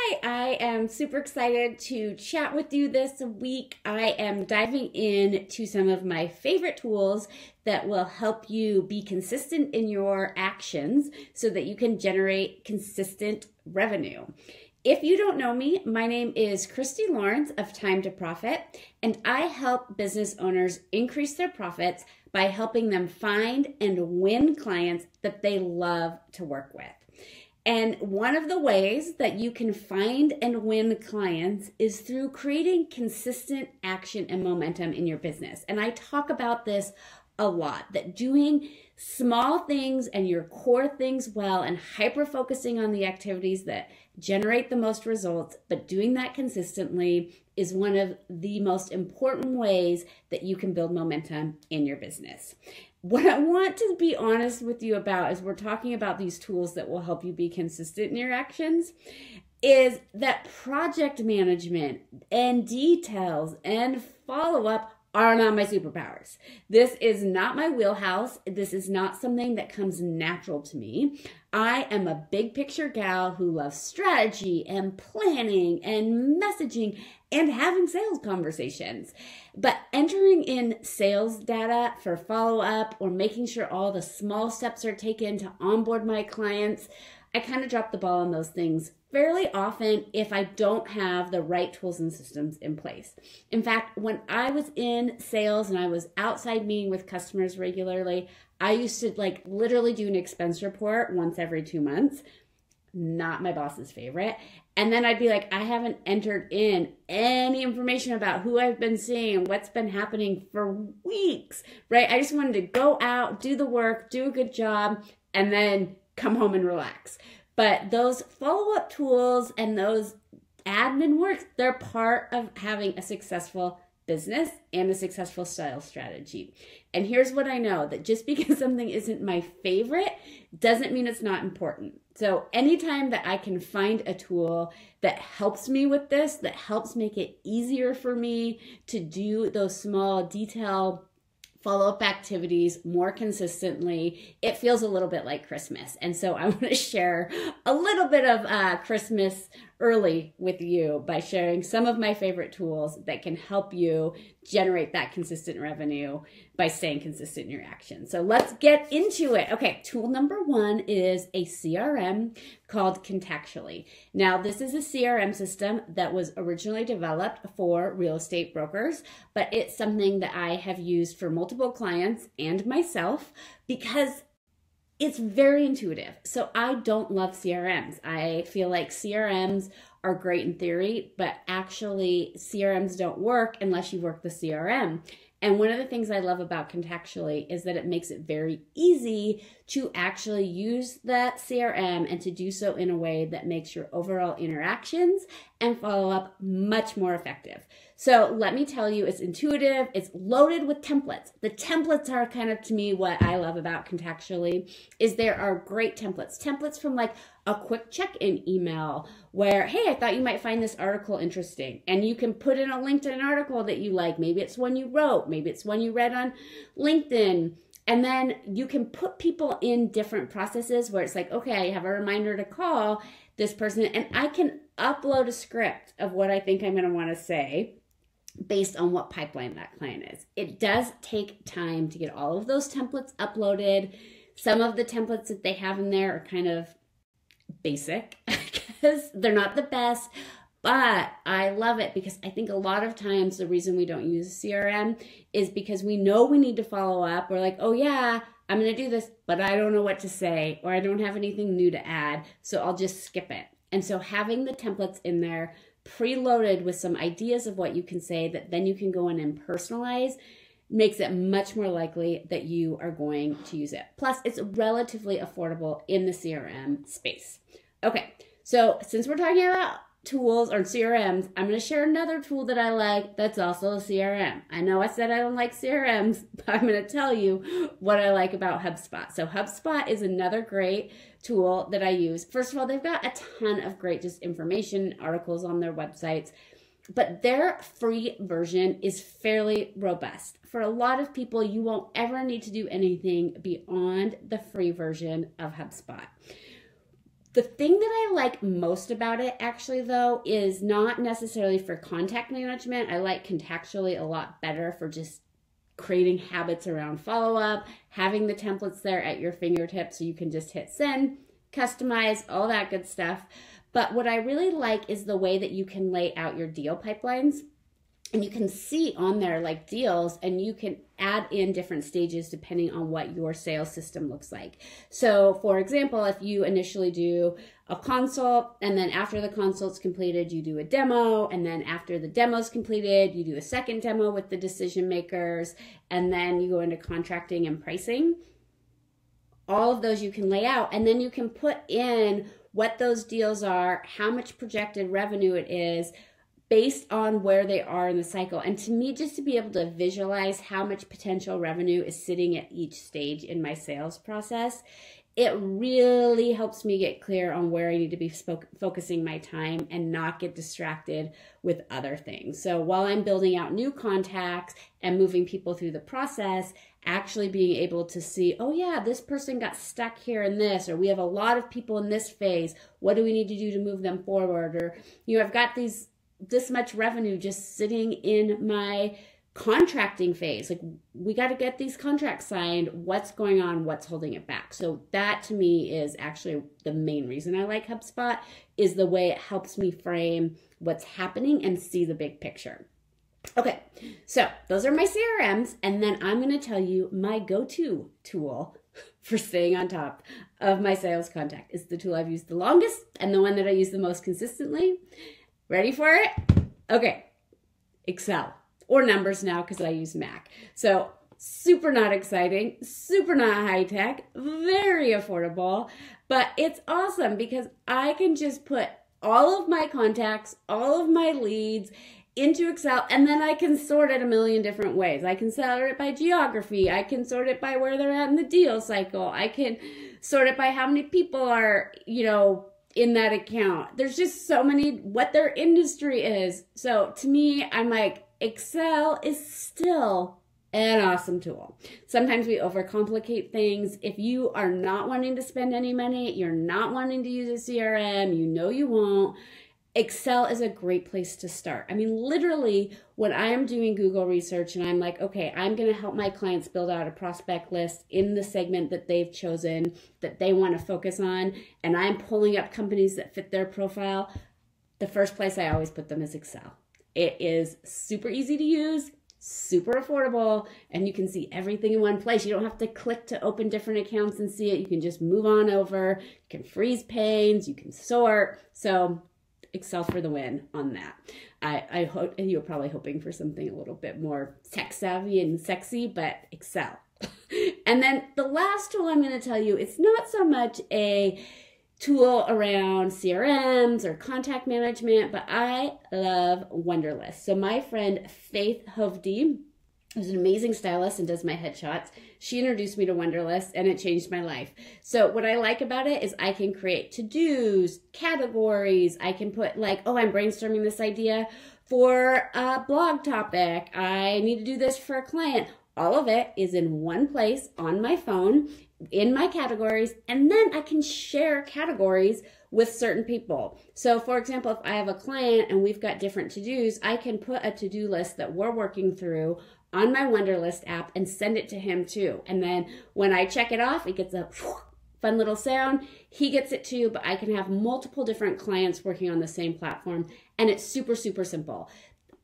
Hi, I am super excited to chat with you this week. I am diving into some of my favorite tools that will help you be consistent in your actions so that you can generate consistent revenue. If you don't know me, my name is Christy Lawrence of Time to Profit, and I help business owners increase their profits by helping them find and win clients that they love to work with. And one of the ways that you can find and win clients is through creating consistent action and momentum in your business. And I talk about this a lot, that doing small things and your core things well and hyper focusing on the activities that generate the most results, but doing that consistently is one of the most important ways that you can build momentum in your business. What I want to be honest with you about as we're talking about these tools that will help you be consistent in your actions is that project management and details and follow-up are not my superpowers. This is not my wheelhouse. This is not something that comes natural to me. I am a big picture gal who loves strategy and planning and messaging and having sales conversations. But entering in sales data for follow-up or making sure all the small steps are taken to onboard my clients, I kind of drop the ball on those things fairly often if I don't have the right tools and systems in place. In fact, when I was in sales and I was outside meeting with customers regularly, I used to literally do an expense report once every 2 months. Not my boss's favorite. And then I'd be like, I haven't entered in any information about who I've been seeing and what's been happening for weeks, right? I just wanted to go out, do the work, do a good job, and then come home and relax. But those follow-up tools and those admin work, they're part of having a successful business and a successful style strategy. And here's what I know, that just because something isn't my favorite doesn't mean it's not important. So anytime that I can find a tool that helps me with this, that helps make it easier for me to do those small detail follow-up activities more consistently, it feels a little bit like Christmas. And so I want to share a little bit of Christmas early with you by sharing some of my favorite tools that can help you generate that consistent revenue by staying consistent in your actions. So let's get into it. Okay, tool number one is a CRM called Contactually. Now, this is a CRM system that was originally developed for real estate brokers, but it's something that I have used for multiple clients and myself because it's very intuitive. So I don't love CRMs. I feel like CRMs are great in theory, but actually CRMs don't work unless you work the CRM. And one of the things I love about Contactually is that it makes it very easy to actually use that CRM and to do so in a way that makes your overall interactions and follow-up much more effective. So let me tell you, it's intuitive, it's loaded with templates. The templates are kind of, to me, what I love about Contactually is there are great templates. Templates from like a quick check-in email where, hey, I thought you might find this article interesting. And you can put in a link to an article that you like. Maybe it's one you wrote, maybe it's one you read on LinkedIn. And then you can put people in different processes where it's like, okay, I have a reminder to call this person and I can upload a script of what I think I'm going to want to say based on what pipeline that client is. It does take time to get all of those templates uploaded. Some of the templates that they have in there are kind of basic because they're not the best, but I love it because I think a lot of times the reason we don't use CRM is because we know we need to follow up. We're like, oh yeah, I'm going to do this, but I don't know what to say, or I don't have anything new to add, so I'll just skip it. And so having the templates in there preloaded with some ideas of what you can say that then you can go in and personalize makes it much more likely that you are going to use it. Plus, it's relatively affordable in the CRM space. Okay, so since we're talking about tools or CRMs, I'm going to share another tool that I like that's also a CRM. I know I said I don't like CRMs, but I'm going to tell you what I like about HubSpot. So HubSpot is another great tool that I use. First of all, they've got a ton of great just information, articles on their websites, but their free version is fairly robust. For a lot of people, you won't ever need to do anything beyond the free version of HubSpot. The thing that I like most about it actually though is not necessarily for contact management. I like contextually a lot better for just creating habits around follow-up, having the templates there at your fingertips so you can just hit send, customize, all that good stuff. But what I really like is the way that you can lay out your deal pipelines. And you can see on there like deals, and you can add in different stages depending on what your sales system looks like. So for example, if you initially do a consult, and then after the consult's completed, you do a demo, and then after the demo's completed, you do a second demo with the decision makers, and then you go into contracting and pricing. All of those you can lay out, and then you can put in what those deals are, how much projected revenue it is, based on where they are in the cycle. And to me, just to be able to visualize how much potential revenue is sitting at each stage in my sales process, it really helps me get clear on where I need to be focusing my time and not get distracted with other things. So while I'm building out new contacts and moving people through the process, actually being able to see, oh yeah, this person got stuck here in this, or we have a lot of people in this phase. What do we need to do to move them forward? Or, I've got this much revenue just sitting in my contracting phase. Like, we got to get these contracts signed. What's going on? What's holding it back? So that to me is actually the main reason I like HubSpot, is the way it helps me frame what's happening and see the big picture. Okay, so those are my CRMs, and then I'm going to tell you my go-to tool for staying on top of my sales contact. It's the tool I've used the longest and the one that I use the most consistently. Ready for it? Okay, Excel, or Numbers now because I use Mac. So super not exciting, super not high tech, very affordable, but it's awesome because I can just put all of my contacts, all of my leads into Excel, and then I can sort it a million different ways. I can sort it by geography. I can sort it by where they're at in the deal cycle. I can sort it by how many people are, in that account. There's just so many, what their industry is. So to me, I'm like, Excel is still an awesome tool. Sometimes we overcomplicate things. If you are not wanting to spend any money, you're not wanting to use a CRM, you won't, Excel is a great place to start. I mean, literally, when I'm doing Google research and I'm like, okay, I'm going to help my clients build out a prospect list in the segment that they've chosen, that they want to focus on, and I'm pulling up companies that fit their profile, the first place I always put them is Excel. It is super easy to use, super affordable, and you can see everything in one place. You don't have to click to open different accounts and see it. You can just move on over. You can freeze panes. You can sort. So Excel for the win on that. I hope you're probably hoping for something a little bit more tech savvy and sexy, but Excel. And then the last tool I'm going to tell you, it's not so much a tool around CRMs or contact management, but I love Wunderlist. So my friend Faith Hovde, who's an amazing stylist and does my headshots, she introduced me to Wunderlist, and it changed my life. So what I like about it is I can create to-dos, categories. I can put like, oh, I'm brainstorming this idea for a blog topic. I need to do this for a client. All of it is in one place on my phone, in my categories, and then I can share categories with certain people. So for example, if I have a client and we've got different to-dos, I can put a to-do list that we're working through on my Wunderlist app and send it to him too. And then when I check it off, it gets a fun little sound. He gets it too, but I can have multiple different clients working on the same platform, and it's super, super simple.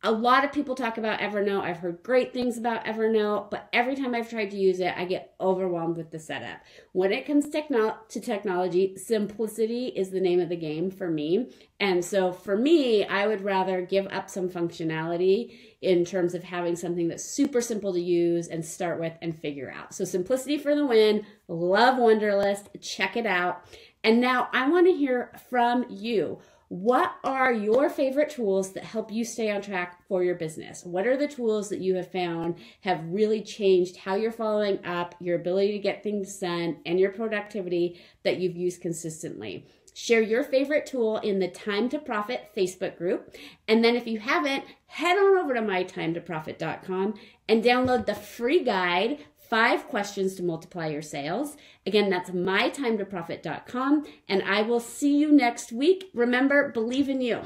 A lot of people talk about Evernote. I've heard great things about Evernote, but every time I've tried to use it, I get overwhelmed with the setup. When it comes to technology, simplicity is the name of the game for me. And so for me, I would rather give up some functionality in terms of having something that's super simple to use and start with and figure out. So simplicity for the win. Love Wunderlist. Check it out. And now I want to hear from you. What are your favorite tools that help you stay on track for your business? What are the tools that you have found have really changed how you're following up, your ability to get things done, and your productivity that you've used consistently? Share your favorite tool in the Time to Profit Facebook group. And then if you haven't, head on over to mytimetoprofit.com and download the free guide, 5 questions to multiply your sales. Again, that's mytimetoprofit.com, and I will see you next week. Remember, believe in you.